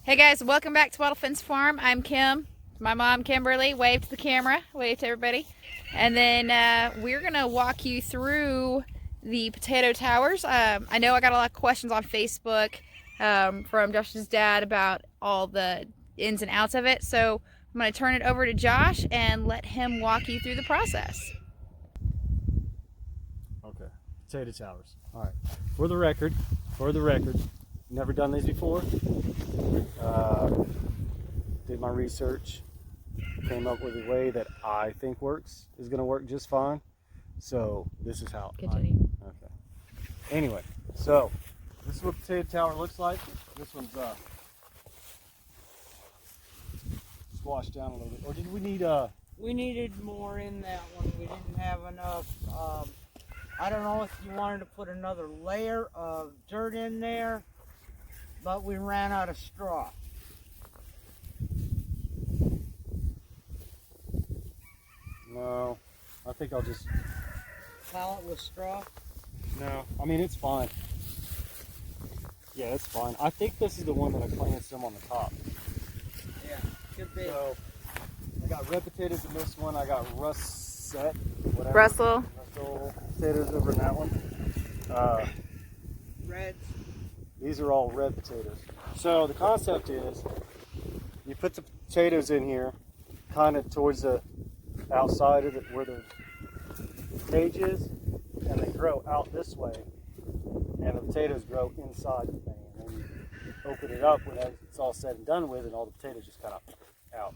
Hey guys, welcome back to Wattle Fence Farm. I'm Kim. My mom, Kimberly. Wave to the camera. Wave to everybody. And then we're going to walk you through the potato towers. I know I got a lot of questions on Facebook from Josh's dad about all the ins and outs of it. So I'm going to turn it over to Josh and let him walk you through the process. Okay, potato towers. All right. For the record, never done these before. Did my research, came up with a way that I think is going to work just fine. So this is how. Continue. Okay. Anyway, so this is what potato tower looks like. This one's squashed down a little bit. Or did we need We needed more in that one. We didn't have enough. I don't know if you wanted to put another layer of dirt in there, but we ran out of straw. No, I think I'll just. Pallet with straw? No, I mean it's fine. Yeah, it's fine. I think this is the one that I planted some on the top. Yeah, could be. So I got red potatoes in this one. I got russet, whatever. Russell Potatoes over in that one. Reds. These are all red potatoes. So the concept is you put the potatoes in here kind of towards the outside of it where the cage is, and they grow out this way, and the potatoes grow inside the thing, and then you open it up when it's all said and done with, and all the potatoes just kind of out.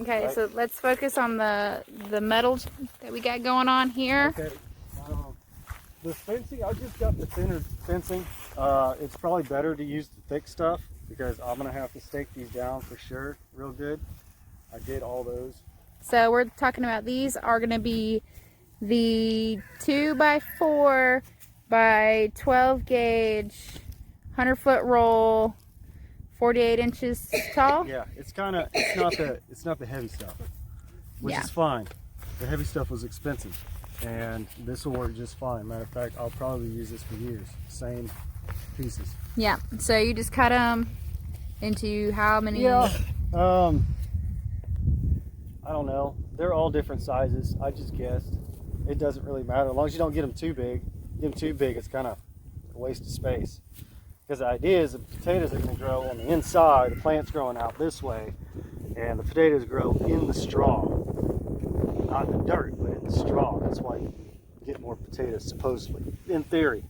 Okay, right? so let's focus on the metals that we got going on here. Okay. The fencing, I just got the thinner fencing. It's probably better to use the thick stuff because I'm gonna have to stake these down for sure, real good. I did all those. So we're talking about these are going to be the 2x4 by 12 gauge 100-foot roll, 48 inches tall. Yeah, it's not the heavy stuff, which Yeah. is fine. The heavy stuff was expensive, and this will work just fine. Matter of fact, I'll probably use this for years. Same pieces. Yeah. So you just cut them into how many? Yeah. I don't know. They're all different sizes. I just guessed. It doesn't really matter as long as you don't get them too big. Get them too big, it's kind of a waste of space. Because the idea is the potatoes are going to grow on the inside. The plant's growing out this way, and the potatoes grow in the straw, not in the dirt, but in the straw. That's why you get more potatoes, supposedly. In theory.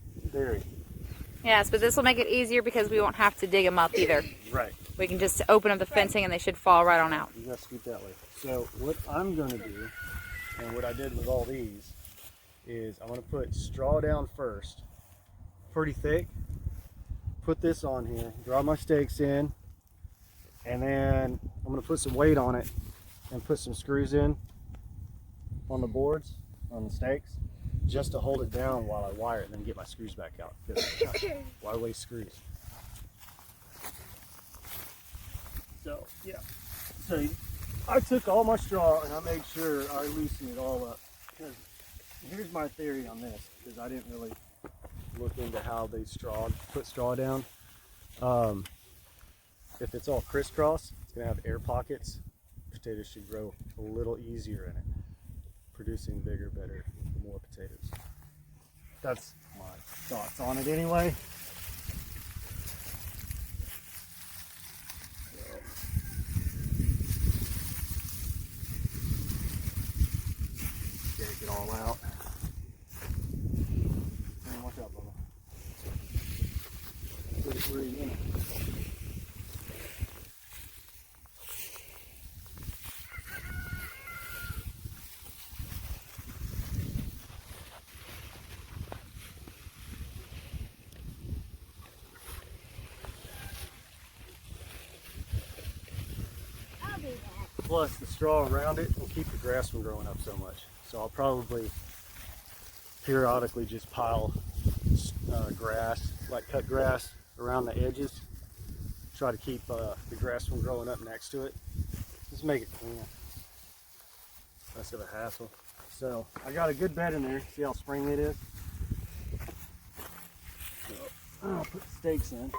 Yes, but this will make it easier because we won't have to dig them up either. Right. We can just open up the fencing and they should fall right on out. You got to scoot that way. So what I'm going to do, and what I did with all these, is I'm going to put straw down first, pretty thick. Put this on here, draw my stakes in, and then I'm going to put some weight on it and put some screws in on the boards, on the stakes, just to hold it down while I wire it and then get my screws back out. Why waste screws? So, yeah. So I took all my straw and I made sure I loosened it all up. Because here's my theory on this, because I didn't really look into how they put straw down. If it's all crisscross, it's going to have air pockets. Potatoes should grow a little easier in it, producing bigger, better, more potatoes. That's my thoughts on it anyway. Take it all out. Man, watch out, Bubba. Put it where you want it. Plus the straw around it will keep the grass from growing up so much. So I'll probably periodically just pile grass, like cut grass around the edges. Try to keep the grass from growing up next to it. Just make it clean. Less of a hassle. So I got a good bed in there. See how springy it is? So I'll put the stakes in.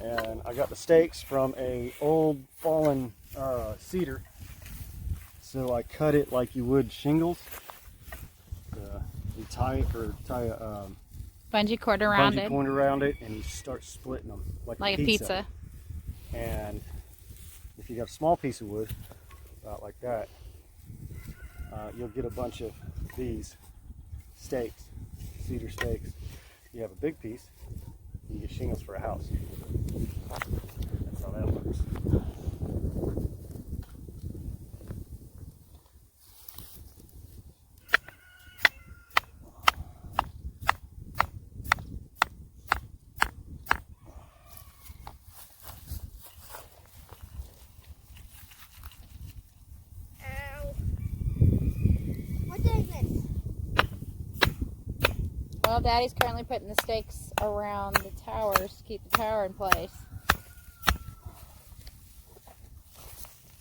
And I got the stakes from a old fallen cedar. So I cut it like you would shingles. You tie it or tie a Bungee cord around bungee it. cord around it, and you start splitting them like Like a pizza. And if you got a small piece of wood, about like that, you'll get a bunch of these stakes, cedar stakes. You have a big piece, you get shingles for a house. That's how that works. Well, Daddy's currently putting the stakes around the towers to keep the tower in place.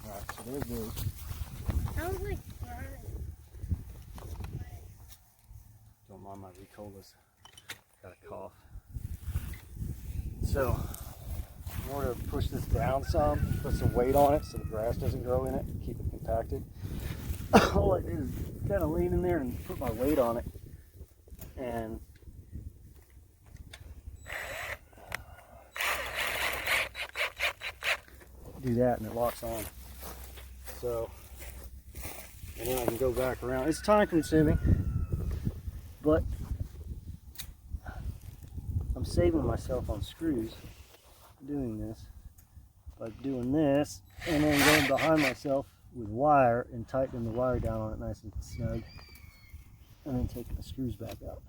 Alright, so there's those. Sounds like fun. Don't mind my Ricola's. Got a cough. So, in order to push this down some, put some weight on it so the grass doesn't grow in it, keep it compacted. All I did is kind of lean in there and put my weight on it. And do that, and it locks on. So, and then I can go back around. It's time consuming, but I'm saving myself on screws doing this by doing this and then going behind myself with wire and tightening the wire down on it nice and snug, and then taking the screws back out.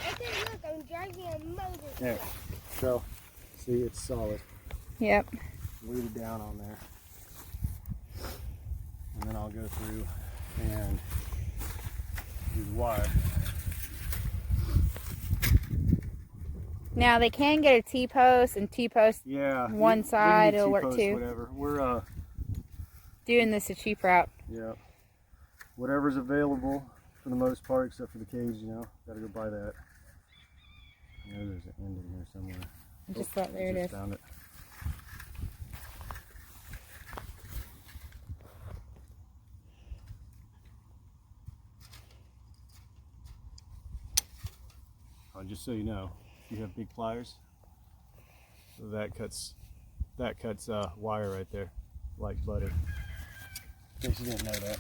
Okay, look, I'm driving a motor. There. So, see, it's solid. Yep. Weighted down on there. And then I'll go through and do the wire. Now they can get a T-post and T-post Yeah. one side, it'll work T-post, too. Whatever. We're Doing this a cheap route. yeah. Whatever's available for the most part, except for the cage, you know. Gotta go buy that. I know there's an end in here somewhere. Just thought there it Just is. found it. Just so you know, if you have big pliers, so that cuts wire right there, like butter. In case you didn't know that.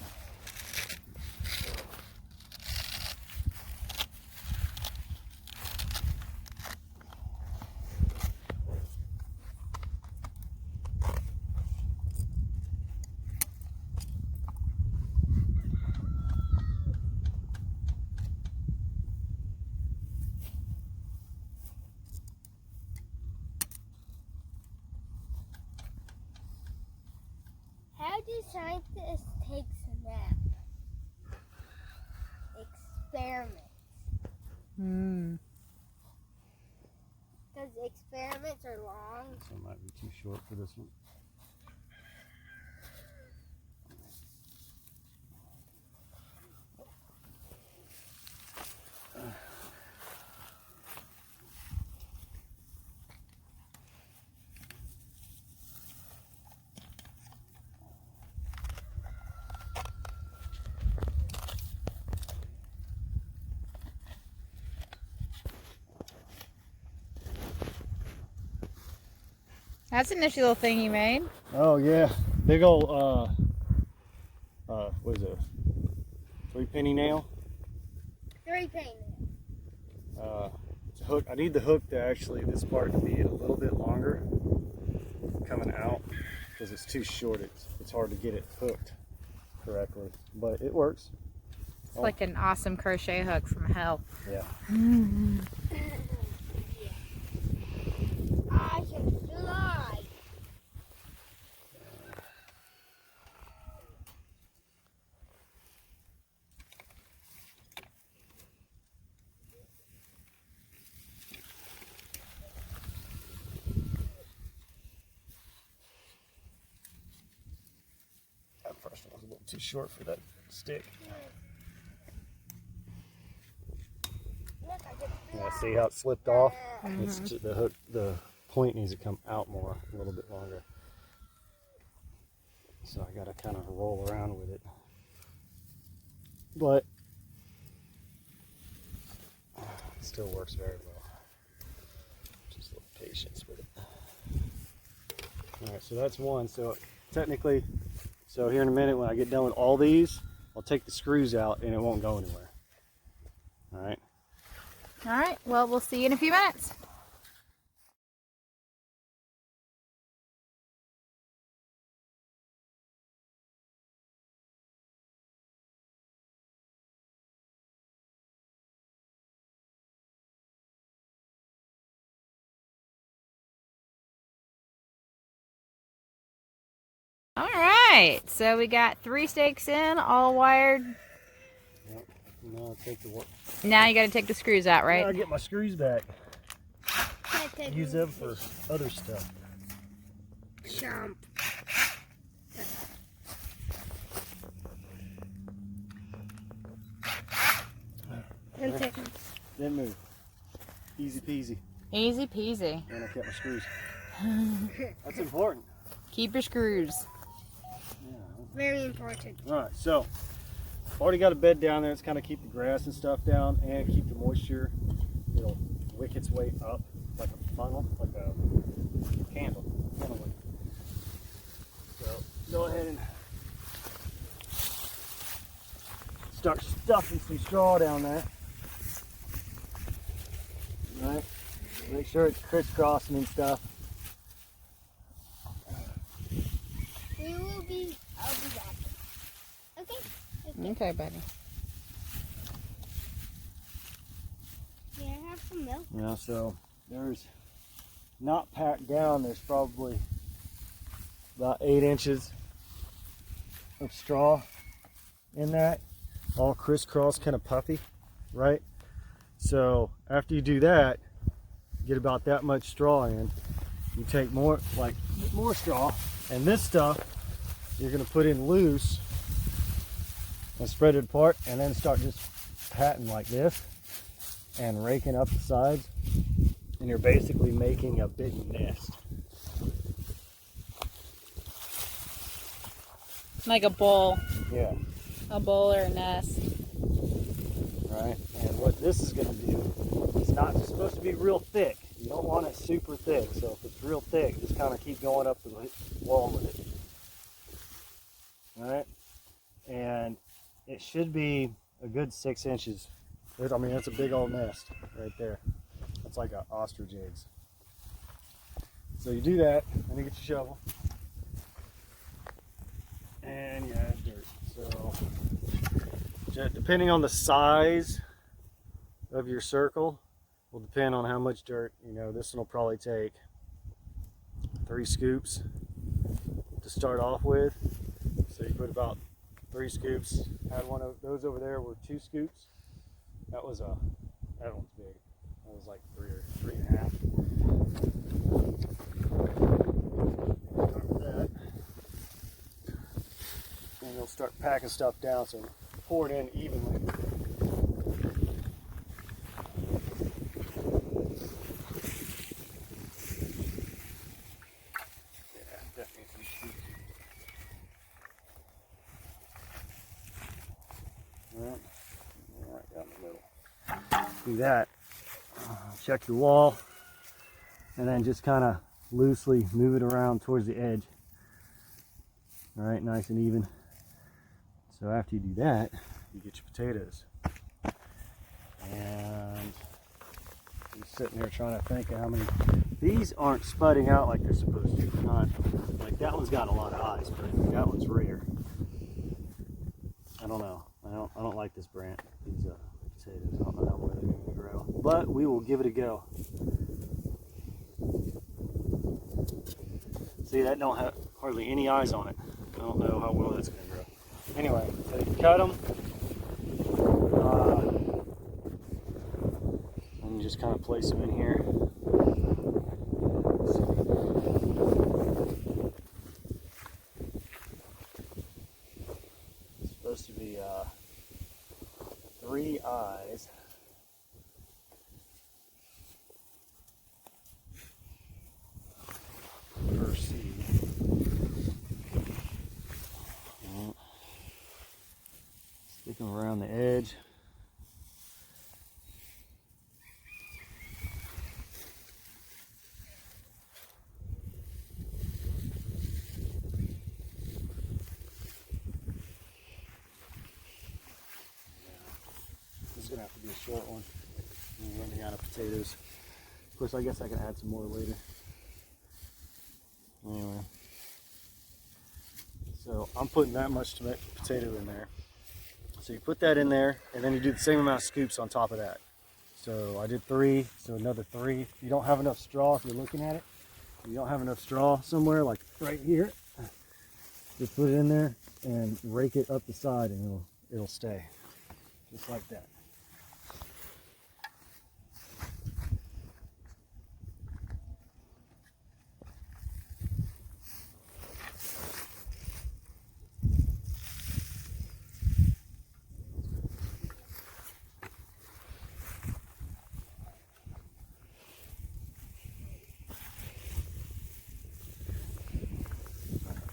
How do scientists take a nap? Experiments. Because experiments are long. This one might be too short for this one. That's a nifty little thing you made. Oh yeah, big old what is it? 3-penny nail. 3 pennies. It's a hook. I need the hook to actually this part to be a little bit longer coming out because it's too short. It's hard to get it hooked correctly, but it works. It's like an awesome crochet hook from hell. Yeah. I can fly. That first one was a little too short for that stick. Look, I can fly. Yeah. Yeah, see how it slipped off? It's the hook, the point needs to come out more, a little bit longer. So I gotta kind of roll around with it. But it still works very well. Just a little patience with it. Alright, so that's one. So technically, so here in a minute when I get done with all these, I'll take the screws out and it won't go anywhere. Alright. All right, well, we'll see you in a few minutes. All right, so we got 3 stakes in, all wired. Yep. Now I'll take the work. Now you got to take the screws out, Now I right? get my screws back. Can't take Use them for other stuff. Jump. And take Then move. Easy peasy. Easy peasy. And I kept my screws. That's important. Keep your screws. Yeah. very important. All right, so already got a bed down there. It's kind of keep the grass and stuff down and keep the moisture. It'll wick its way up like a funnel, like a candle. Funnel wick. So go ahead and start stuffing some straw down there. All right, make sure it's crisscrossing and stuff. I'll be back. Okay? Okay, buddy. Can I have some milk? Yeah, so there's not packed down, there's probably about 8 inches of straw in that, all crisscross, kind of puffy, right? So after you do that, get about that much straw in, you take more straw, and this stuff you're going to put in loose and spread it apart, and then start just patting like this and raking up the sides, and you're basically making a big nest. Like a bowl. Yeah, A bowl or a nest. right. And what this is going to do, it's not supposed to be real thick. You don't want it super thick. So if it's real thick, just kind of keep going up the wall with it. All right. And it should be a good 6 inches. I mean, that's a big old nest right there. That's like an ostrich eggs. So you do that, then you get your shovel, and you add dirt. So depending on the size of your circle, will depend on how much dirt. You know, this one will probably take 3 scoops to start off with. So you put about 3 scoops. Had one of those over there were 2 scoops. That one's big. That was like 3 or 3.5. Start with that. And you'll start packing stuff down, so pour it in evenly. Yeah, definitely some scoops. Right down the middle. Do that. Check your wall, and then just kind of loosely move it around towards the edge. All right, nice and even. So after you do that, you get your potatoes. And I'm sitting there trying to think of how many. These aren't spudding out like they're supposed to. They're not like that one's got a lot of eyes, but that one's rare. I don't know. I don't like this brand. These potatoes. I don't know how well they're going to grow, but we will give it a go. See, that don't have hardly any eyes on it. I don't know how well that's going to grow. Anyway, so you cut them, and you just kind of place them in here. It's supposed to be 3 eyes. gonna have to be a short one. I'm running out of potatoes. Of course, I guess I can add some more later. Anyway, so I'm putting that much potato in there. So you put that in there, and then you do the same amount of scoops on top of that. So I did 3, so another 3. If you don't have enough straw, if you're looking at it, if you don't have enough straw somewhere, like right here, just put it in there and rake it up the side, and it'll stay, just like that.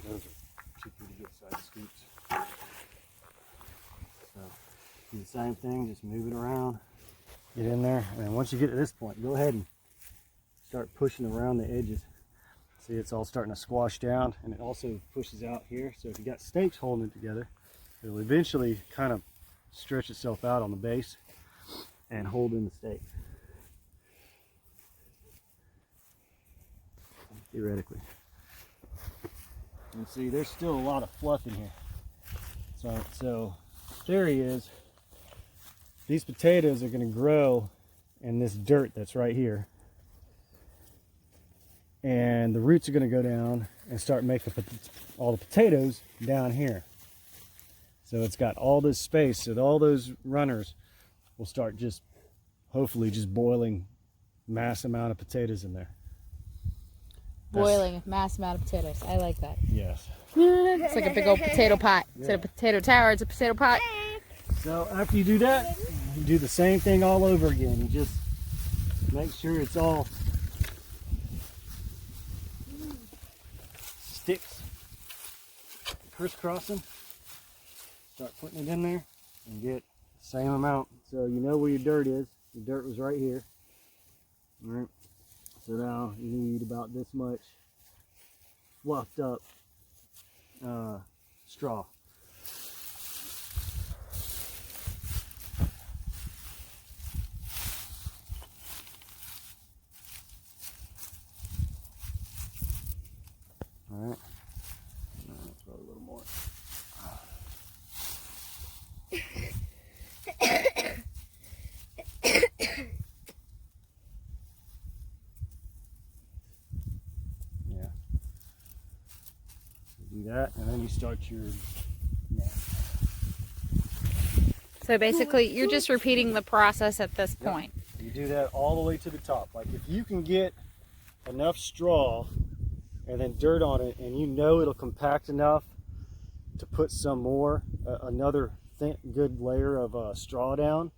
Those are 2 pretty good sized scoops. So do the same thing, just move it around, get in there, and then once you get to this point, go ahead and start pushing around the edges. See, it's all starting to squash down, and it also pushes out here. So if you got stakes holding it together, it'll eventually kind of stretch itself out on the base and hold in the stake. Theoretically. And see, there's still a lot of fluff in here. So theory is these potatoes are going to grow in this dirt that's right here, and the roots are going to go down and start making all the potatoes down here. So it's got all this space, so all those runners will start just hopefully just boiling mass amount of potatoes in there. Boiling mass amount of potatoes. I like that. Yes. It's like a big old potato pot. Instead of potato tower, it's a potato pot. So after you do that, you do the same thing all over again. You just make sure it's all sticks, crisscrossing. Start putting it in there and get the same amount. So you know where your dirt is. Your dirt was right here. All right. So now you need about this much fluffed up straw. All right. Probably a little more. Yeah. Do that, and then you start your net. So basically, you're just repeating the process at this point. You do that all the way to the top. Like if you can get enough straw and then dirt on it, and you know it'll compact enough to put some more, another good layer of straw down.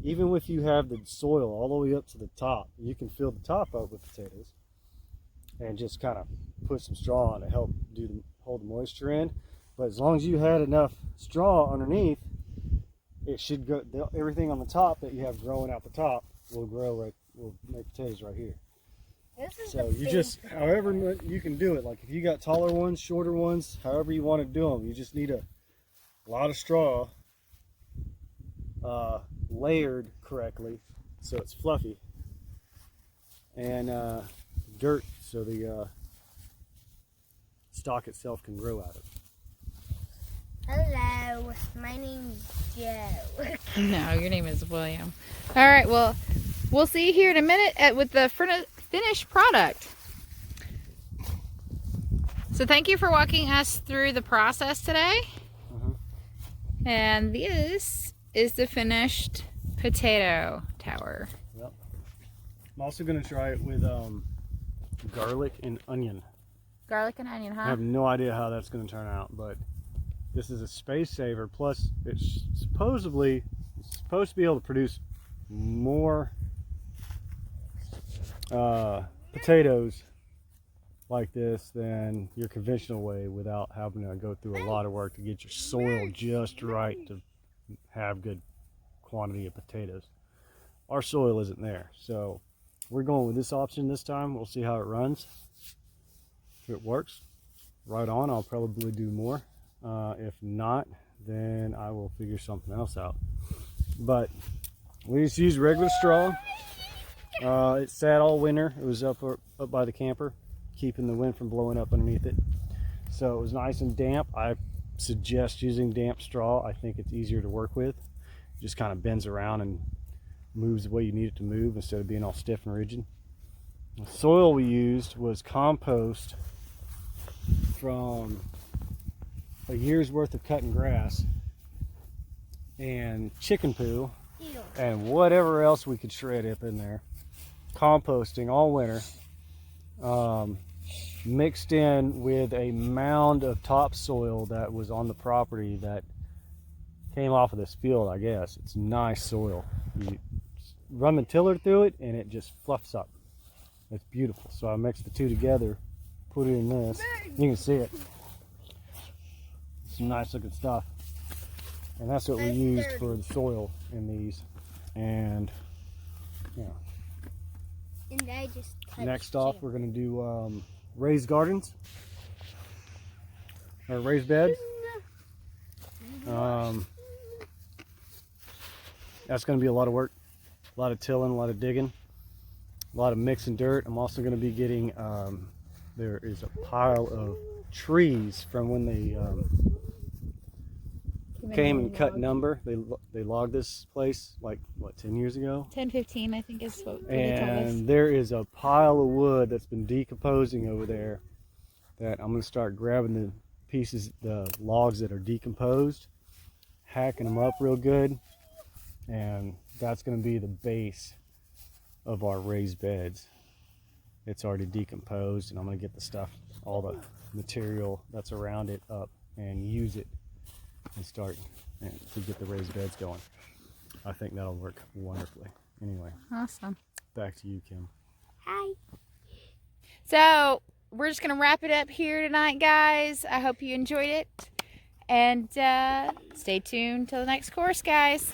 Even if you have the soil all the way up to the top, you can fill the top up with potatoes and just kind of put some straw on to help hold the moisture in. But as long as you had enough straw underneath, it should go. Everything on the top that you have growing out the top will will make potatoes right here. So you just, however you can do it, like if you got taller ones, shorter ones, however you want to do them, you just need a lot of straw layered correctly so it's fluffy, and dirt so the stalk itself can grow out of it. Hello, my name's Joe. No, your name is William. All right, well, we'll see you here in a minute with the finished product. So thank you for walking us through the process today. And this is the finished potato tower. Yep. I'm also going to try it with garlic and onion. Garlic and onion, huh? I have no idea how that's going to turn out, but this is a space saver. Plus, it's supposed to be able to produce more potatoes like this than your conventional way without having to go through a lot of work to get your soil just right to have good quantity of potatoes. Our soil isn't there, so we're going with this option this time. We'll see how it runs. If it works, right on. I'll probably do more. If not, then I will figure something else out. But We just used regular straw. It sat all winter. It was up by the camper, keeping the wind from blowing up underneath it. So it was nice and damp. I suggest using damp straw. I think it's easier to work with. It just kind of bends around and moves the way you need it to move instead of being all stiff and rigid. The soil we used was compost from a year's worth of cutting grass and chicken poo and whatever else we could shred up in there. Composting all winter, mixed in with a mound of topsoil that was on the property that came off of this field. I guess it's nice soil. You run the tiller through it and it just fluffs up. It's beautiful. So I mixed the two together, put it in this. You can see it. Some nice looking stuff. And that's what we used for the soil in these. And yeah. And I just Next off, we're going to do raised gardens or raised beds. That's going to be a lot of work, a lot of tilling, a lot of digging, a lot of mixing dirt. I'm also going to be getting, there is a pile of trees from when they came and cut number. They logged this place like, what, 10 years ago? 10, 15, I think is what they told us. And there is a pile of wood that's been decomposing over there that I'm going to start grabbing the pieces, the logs that are decomposed, hacking them up real good, and that's going to be the base of our raised beds. It's already decomposed, and I'm going to get the stuff, all the material that's around it up and use it and start to get the raised beds going. I think that'll work wonderfully. Anyway, Awesome. back to you, Kim. Hi. So we're just going to wrap it up here tonight, guys. I hope you enjoyed it. And stay tuned till the next course, guys.